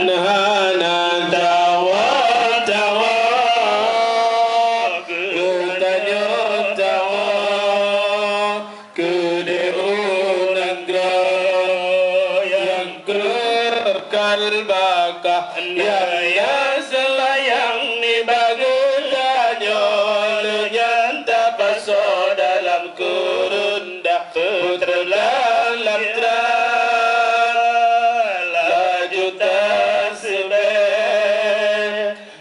hana tawa tawa ketanyo tawa kedeunanggra yang kekal bakah ya selayang ni bagudanyo lenyanta paso dalam kurunda putra dalam laju tasbe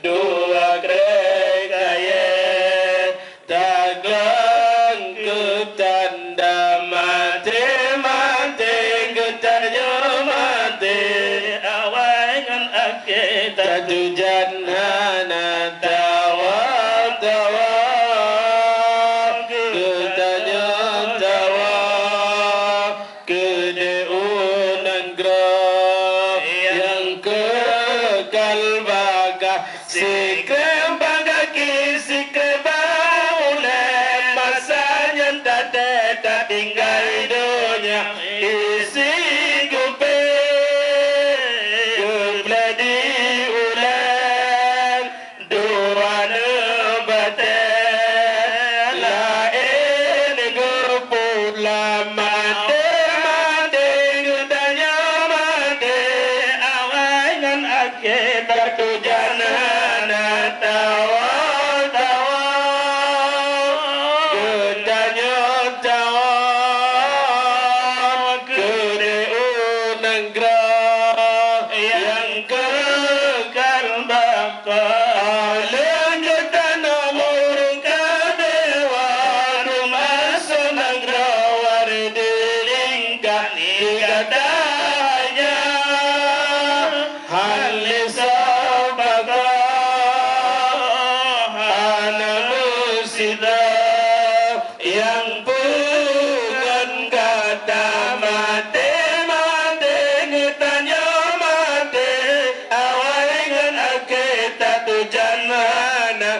dua krekaya taglang ketanda mati mati ketanyo mati awangan akita tujan hana tawa tawa ketanyo tawa kedeunanggra yang kekal bakah sikre bagaki sikre baulen masanya tak tinggal dunia isi gupe gupledi ulen dua nebate lain gupula mate mate gudanya mate awangan akibat tujanana tawa tawa gudanya tawa kedeunanggra yang kekal bakal lengetana murung kadewa rumah senanggra wardelingkah nikadanya halisa baga hana musida yang bukan kata mati mati ngetanya mati awangan akita tujan mana